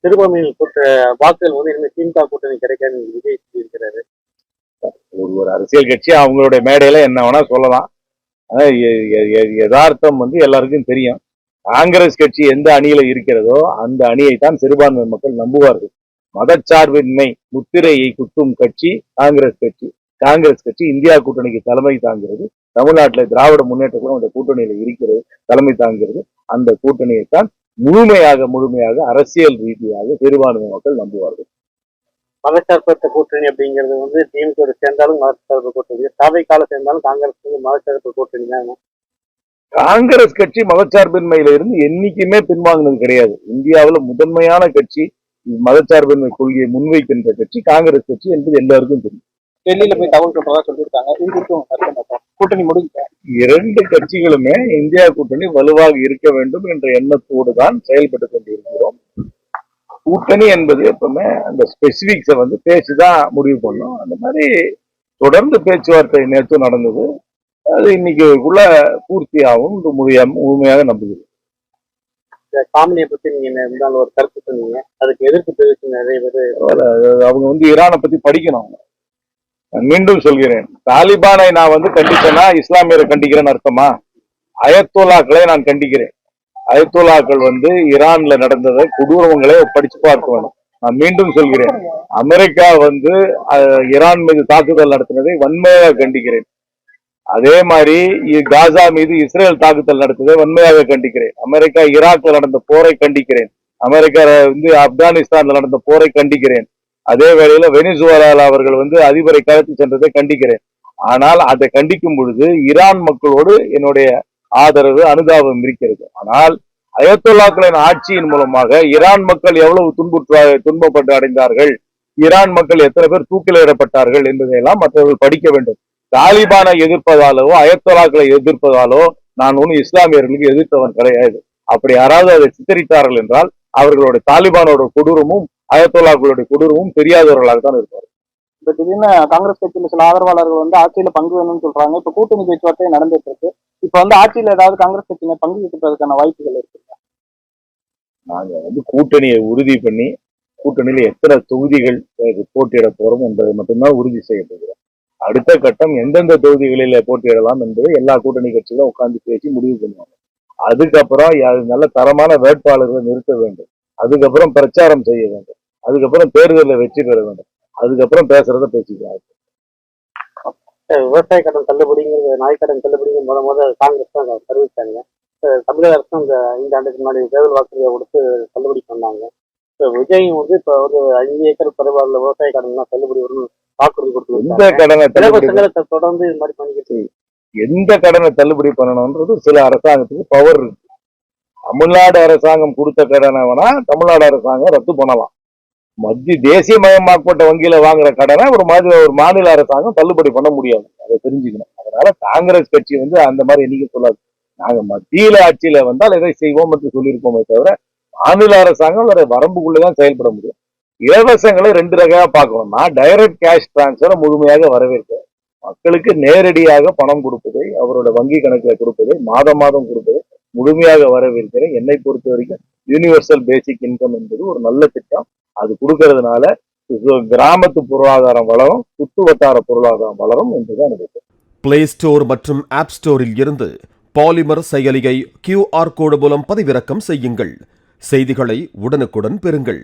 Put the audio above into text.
சிறுபான்மையினர் வாக்குகள் வந்து இனிமேல் திமுக கூட்டணி கிடைக்காது விஜய் இருக்கிறாரு. ஒரு அரசியல் கட்சி அவங்களுடைய மேடையில என்ன வேணா சொல்லலாம். யதார்த்தம் வந்து எல்லாருக்கும் தெரியும். காங்கிரஸ் கட்சி எந்த அணியில இருக்கிறதோ அந்த அணியை தான் சிறுபான்மை மக்கள் நம்புவார்கள். மதச்சார்பின்மை முத்திரையை குத்தும் கட்சி காங்கிரஸ் கட்சி. காங்கிரஸ் கட்சி இந்தியா கூட்டணிக்கு தலைமை தாங்கிறது. தமிழ்நாட்டில் திராவிட முன்னேற்ற கழகம் அந்த கூட்டணியில இருக்கிறது, தலைமை தாங்கிறது. அந்த கூட்டணியை தான் முழுமையாக அரசியல் ரீதியாக சிறுபான்மை மக்கள் நம்புவார்கள். மதச்சார்பற்ற கூட்டணி அப்படிங்கிறது வந்து திமுக சேர்ந்தாலும் மதச்சார்பு கூட்டணி, தாவேக்கால சேர்ந்தாலும் காங்கிரஸ் மதச்சார்பு கூட்டணி தான். காங்கிரஸ் கட்சி மதச்சார்பின்மையில இருந்து என்னைக்குமே பின்வாங்கினது கிடையாது. இந்தியாவில் முதன்மையான கட்சி மதச்சார்பின்மை கொள்கையை முன்வைக்கின்ற கட்சி காங்கிரஸ் கட்சி என்பது எல்லாருக்கும் தெரியும். டெல்லியில போய் தகவல் சொல்றதா சொல்லியிருக்காங்க. கூட்டணி முடிஞ்சு இரண்டு கட்சிகளுமே இந்தியா கூட்டணி வலுவாக இருக்க வேண்டும் என்ற எண்ணத்தோடு தான் செயல்பட்டு கொண்டிருக்கிறோம். கூட்டணி என்பது எப்பவுமே அந்த ஸ்பெசிபிக்ஸை வந்து பேசிதான் முடிவு பண்ணும். அந்த மாதிரி தொடர்ந்து பேச்சுவார்த்தை நேற்று நடந்தது. அது இன்னைக்குள்ள பூர்த்தியாகும் முழுமையாக நம்புகிறேன். காமெடியை பத்தி நீங்க இருந்தாலும் ஒரு கருத்து சொன்னீங்க, அதுக்கு எதிர்ப்பு தெரிவித்து நிறைய பேர் அவங்க வந்து ஈரானை பத்தி படிக்கணும். மீண்டும் சொல்கிறேன், தாலிபானை நான் வந்து கண்டிச்சேன்னா இஸ்லாமியரை கண்டிக்கிறேன்னு அர்த்தமா? அயத்தோலாக்களை நான் கண்டிக்கிறேன். அயத்தோலாக்கள் வந்து ஈரான்ல நடந்ததை கொடூரங்களை படிச்சு பார்க்க வேணும். நான் மீண்டும் சொல்கிறேன், அமெரிக்கா வந்து ஈரான் மீது தாக்குதல் நடத்தினதை வன்மையாக கண்டிக்கிறேன். அதே மாதிரி காசா மீது இஸ்ரேல் தாக்குதல் நடத்ததை வன்மையாக கண்டிக்கிறேன். அமெரிக்கா ஈராக்ல நடந்த போரை கண்டிக்கிறேன். அமெரிக்கா வந்து ஆப்கானிஸ்தான்ல நடந்த போரை கண்டிக்கிறேன். அதே வேளையில வெனிசுவேலா அவர்கள் வந்து அதிபரை கலத்தி சென்றதை கண்டிக்கிறேன். ஆனால் அதை கண்டிக்கும் பொழுது ஈரான் மக்களோடு என்னுடைய ஆதரவு அனுதாபம் இருக்கிறது. ஆனால் அயத்தொல்லாக்களின் ஆட்சியின் மூலமாக ஈரான் மக்கள் எவ்வளவு துன்பப்பட்டு அடைந்தார்கள், ஈரான் மக்கள் எத்தனை பேர் தூக்கிலிடப்பட்டார்கள் என்பதையெல்லாம் மற்றவர்கள் படிக்க வேண்டும். தாலிபானை எதிர்ப்பதாலோ அயத்தொலாக்களை எதிர்ப்பதாலோ நான் ஒன்னும் இஸ்லாமியர்களுக்கு எதிர்த்தவன் கிடையாது. அப்படி யாராவது அதை சித்தரித்தார்கள் என்றால் அவர்களுடைய தாலிபானோட கொடூரமும் அயத்தொலாக்களுடைய கொடூரமும் தெரியாதவர்களாக தான் இருப்பார். இப்ப திடீர்னு காங்கிரஸ் கட்சியில சில ஆதரவாளர்கள் வந்து ஆட்சியில பங்கு வேணும்னு சொல்றாங்க. இப்ப கூட்டணி பேச்சுவார்த்தை நடந்துட்டு இருக்கு. இப்ப வந்து ஆட்சியில ஏதாவது காங்கிரஸ் கட்சியினர் பங்கு பெற்றதற்கான வாய்ப்புகள் இருக்கு. நாங்க வந்து கூட்டணியை உறுதி பண்ணி கூட்டணியில எத்தனை தொகுதிகள் போட்டியிட போறோம் என்பதை மட்டும்தான் உறுதி செய்யப்படுகிறோம். அடுத்த கட்டம் எந்தெந்த தொகுதிகளில போட்டியிடலாம் என்பதை எல்லா கூட்டணி கட்சிகளும் உட்கார்ந்து பேசி முடிவு பண்ணுவாங்க. அதுக்கப்புறம் நல்ல தரமான வேட்பாளர்களை நிறுத்த வேண்டும். அதுக்கப்புறம் பிரச்சாரம் செய்ய வேண்டும். அதுக்கப்புறம் தேர்தலில் வெற்றி பெற வேண்டும். அதுக்கப்புறம் பேசுறத பேசிக்கிறாங்க. விவசாய கடன் தள்ளுபடிங்கிறது, நாய்க்கடன் தள்ளுபடிங்கிற முதல் காங்கிரஸ் தான் அறிவிச்சாங்க. தமிழக அரசும் இந்த 5 ஆண்டுக்கு முன்னாடி தேர்தல் வாக்குறுதியை கொடுத்து தள்ளுபடி பண்ணாங்க. விஜயும் வந்து இப்ப ஒரு 5 ஏக்கர் குறைபாடுல விவசாய கடன் எல்லாம் தள்ளுபடி வரும் வாக்குறுதி கொடுத்து எந்த கடனை தொடர்ந்து இது மாதிரி பண்ணிக்கிட்டு எந்த கடனை தள்ளுபடி பண்ணணும்ன்றது சில அரசாங்கத்துக்கு பவர் இருக்கு. தமிழ்நாடு அரசாங்கம் கொடுத்த கடனை வேணா தமிழ்நாடு அரசாங்கம் ரத்து பண்ணலாம். மத்திய தேசியமயமாக்கப்பட்ட வங்கியில வாங்குற கடனை ஒரு மாநில அரசாங்கம் தள்ளுபடி பண்ண முடியாது. அதை தெரிஞ்சுக்கணும். அதனால காங்கிரஸ் கட்சி வந்து அந்த மாதிரி என்னைக்கு சொல்லாது. நாங்க மத்தியில ஆட்சியில வந்தால் எதை செய்வோம் என்று சொல்லியிருக்கோமே தவிர மாநில அரசாங்கம் ஒரு வரம்புக்குள்ளதான் செயல்பட முடியும். இலவசங்களை 2 ரகையா பார்க்கணும். நான் டைரக்ட் கேஷ் டிரான்ஸ்பரை முழுமையாக வரவேற்கிறேன். மக்களுக்கு நேரடியாக பணம் கொடுப்பதை, அவரோட வங்கி கணக்குல கொடுப்பதை, மாதம் கொடுப்பதை முழுமையாக வரவேற்கிறேன். என்னை பொறுத்த வரைக்கும் யூனிவர்சல் பேசிக் இன்கம் என்பது ஒரு நல்ல திட்டம். அது கொடுக்கறதுனால கிராமத்து பொருளாதாரம் வளரும், சுற்று வட்டார பொருளாதாரம் வளரும் என்றுதான் நினைக்கிறேன். பிளே ஸ்டோர் மற்றும் ஆப் ஸ்டோரில் இருந்து பாலிமர் செயலியை QR கோடு மூலம் பதிவிறக்கம் செய்யுங்கள். செய்திகளை உடனுக்குடன் பெறுங்கள்.